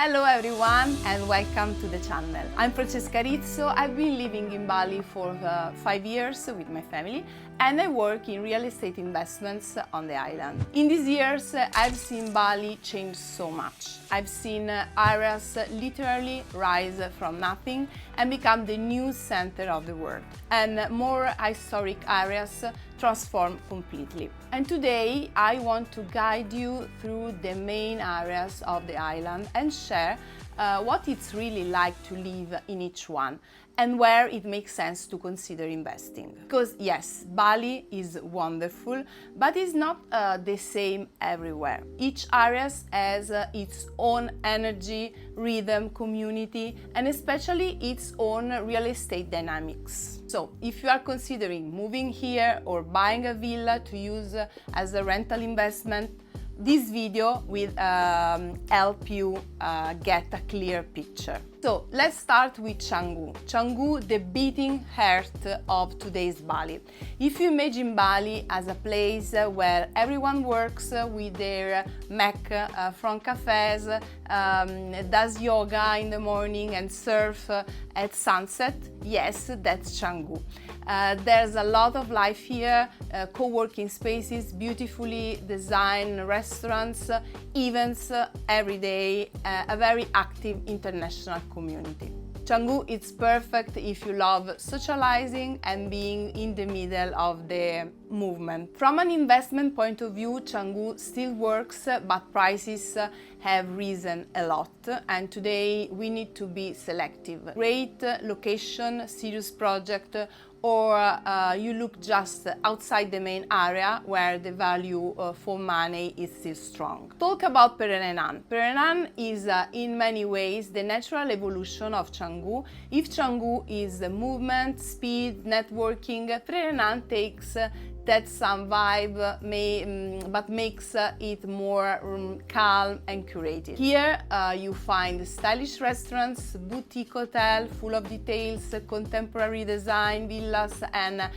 Hello everyone and welcome to the channel. I'm Francesca Rizzo. I've been living in Bali for 5 years with my family and I work in real estate investments on the island. In these years, I've seen Bali change so much. I've seen areas literally rise from nothing and become the new center of the world, and more historic areas transform completely. And today I want to guide you through the main areas of the island and share what it's really like to live in each one and where it makes sense to consider investing. Because yes, Bali is wonderful, but it's not the same everywhere. Each area has its own energy, rhythm, community, and especially its own real estate dynamics. So if you are considering moving here or buying a villa to use as a rental investment, this video will help you get a clear picture. So let's start with Canggu. Canggu, the beating heart of today's Bali. If you imagine Bali as a place where everyone works with their Mac from cafes, does yoga in the morning and surf at sunset, yes, that's Canggu. There's a lot of life here, co-working spaces, beautifully designed restaurants, events every day, a very active international community. Canggu is perfect if you love socializing and being in the middle of the movement. From an investment point of view, Canggu still works, but prices have risen a lot, and today we need to be selective. Great location, serious project, or you look just outside the main area where the value for money is still strong. Talk about Pererenan. Pererenan is in many ways the natural evolution of Canggu. If Canggu is movement, speed, networking, Pererenan takes that some vibe, but makes it more calm and curated. Here you find stylish restaurants, boutique hotel full of details, contemporary design, villas, and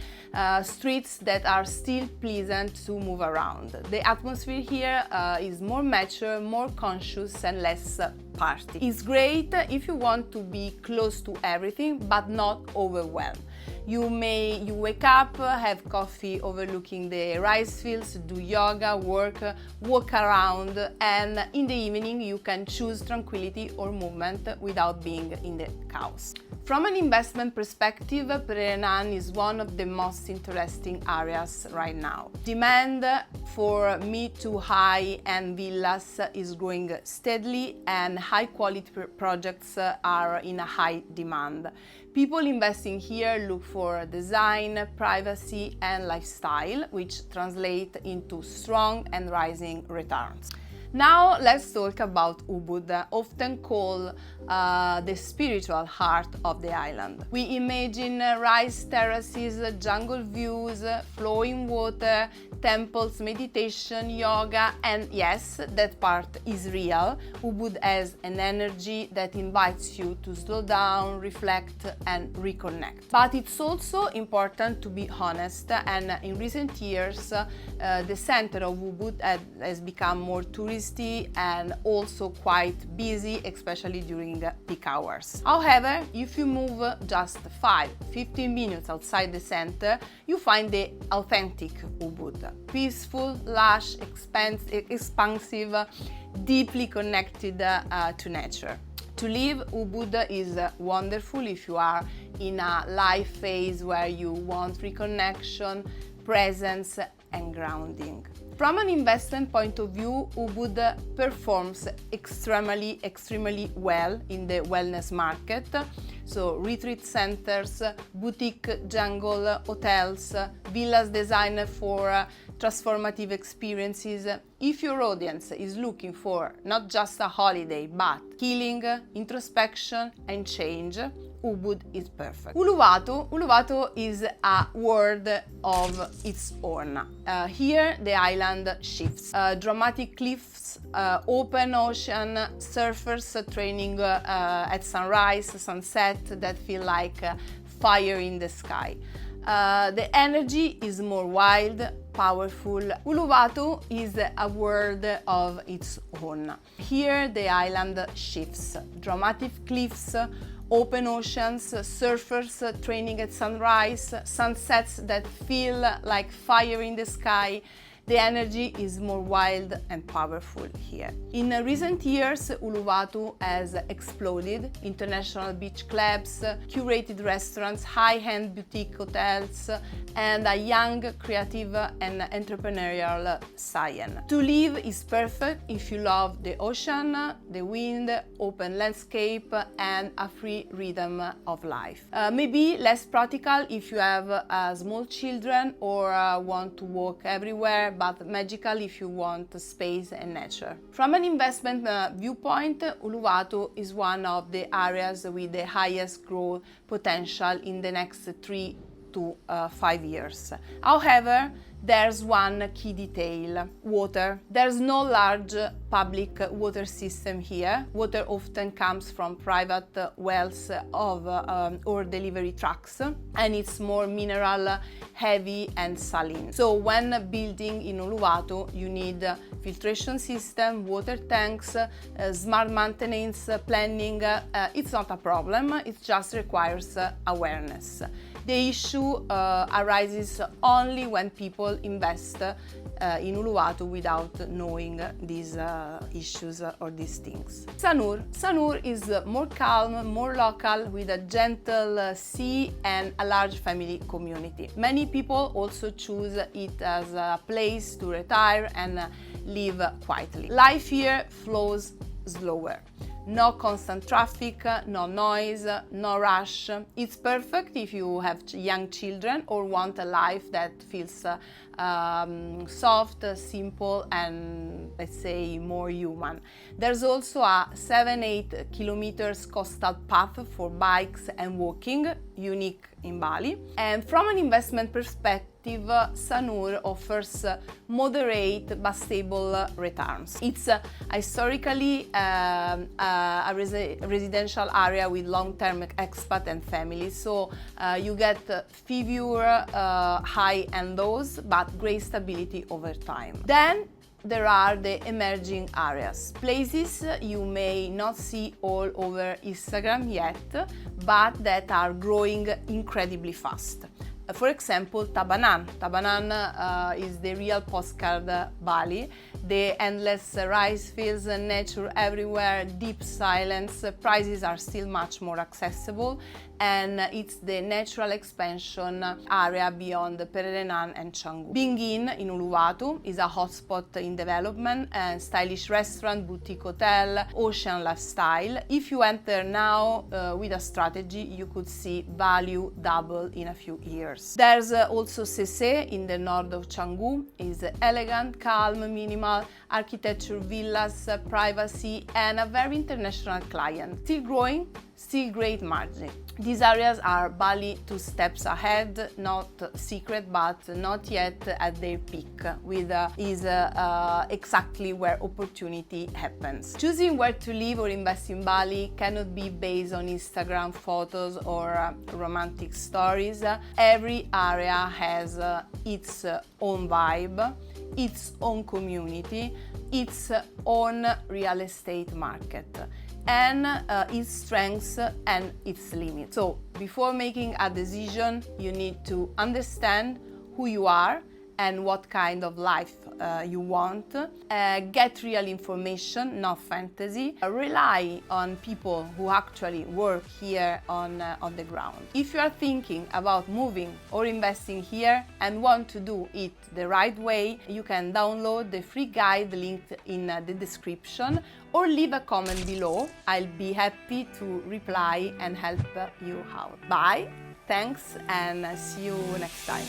streets that are still pleasant to move around. The atmosphere here is more mature, more conscious, and less party. It's great if you want to be close to everything, but not overwhelmed. You wake up, have coffee overlooking the rice fields, do yoga, walk around, and in the evening you can choose tranquility or movement without being in the chaos. From an investment perspective, Pererenan is one of the most interesting areas right now. Demand for mid to high-end villas is growing steadily, and high-quality projects are in a high demand. People investing here look for design, privacy, and lifestyle, which translate into strong and rising returns. Now let's talk about Ubud, often called the spiritual heart of the island. We imagine rice terraces, jungle views, flowing water, temples, meditation, yoga, and yes, that part is real. Ubud has an energy that invites you to slow down, reflect, and reconnect. But it's also important to be honest, and in recent years, the center of Ubud has become more touristy and also quite busy, especially during peak hours. However, if you move just 5-15 minutes outside the center, you find the authentic Ubud. Peaceful, lush, expansive, deeply connected to nature. To live, Ubud is wonderful if you are in a life phase where you want reconnection, presence, and grounding. From an investment point of view, Ubud performs extremely well in the wellness market. So retreat centers, boutique jungle hotels, villas designed for transformative experiences. If your audience is looking for not just a holiday, but healing, introspection, and change, Ubud is perfect. Uluwatu is a world of its own. Here the island shifts. Dramatic cliffs, open ocean, surfers training at sunrise, sunset that feel like fire in the sky. The energy is more wild, powerful. Uluwatu is a world of its own. Here the island shifts. Dramatic cliffs, open oceans, surfers training at sunrise, sunsets that feel like fire in the sky. The energy is more wild and powerful here. In recent years, Uluwatu has exploded. International beach clubs, curated restaurants, high-end boutique hotels, and a young, creative and entrepreneurial scene. To live is perfect if you love the ocean, the wind, open landscape, and a free rhythm of life. Maybe less practical if you have small children or want to walk everywhere, but magical if you want space and nature. From an investment viewpoint, Uluwatu is one of the areas with the highest growth potential in the next 3 to 5 years. However, there's one key detail: water. There's no large public water system here. Water often comes from private wells or delivery trucks, and it's more mineral heavy and saline. So when building in Uluwatu, you need filtration system, water tanks, smart maintenance planning. It's not a problem, it just requires awareness. The issue arises only when people invest in Uluwatu without knowing these issues or these things. Sanur is more calm, more local, with a gentle sea and a large family community. Many people also choose it as a place to retire and live quietly. Life here flows slower. No constant traffic, no noise, no rush. It's perfect if you have young children or want a life that feels soft, simple, and let's say more human. There's also a 7-8 kilometers coastal path for bikes and walking, unique in Bali. And from an investment perspective, Sanur offers moderate but stable returns. It's historically a residential area with long-term expat and families, so you get fewer high and lows, but great stability over time. Then there are the emerging areas, places you may not see all over Instagram yet, but that are growing incredibly fast. For example, Tabanan. Tabanan is the real postcard Bali. The endless rice fields, nature everywhere, deep silence. Prices are still much more accessible, and it's the natural expansion area beyond Pererenan and Canggu. Bingin in Uluwatu is a hotspot in development, and stylish restaurant, boutique hotel, ocean lifestyle. If you enter now with a strategy, you could see value double in a few years. There's also Sese in the north of Canggu. Is elegant, calm, minimal architecture, villas, privacy, and a very international client. Still growing, still great margin. These areas are Bali 2 steps ahead, not secret, but not yet at their peak, with is exactly where opportunity happens. Choosing where to live or invest in Bali cannot be based on Instagram photos or romantic stories. Every area has its own vibe, its own community, its own real estate market, and its strengths and its limits. So before making a decision, you need to understand who you are and what kind of life you want. Get real information, not fantasy. Rely on people who actually work here on the ground. If you are thinking about moving or investing here and want to do it the right way, you can download the free guide linked in the description or leave a comment below. I'll be happy to reply and help you out. Bye, thanks, and see you next time.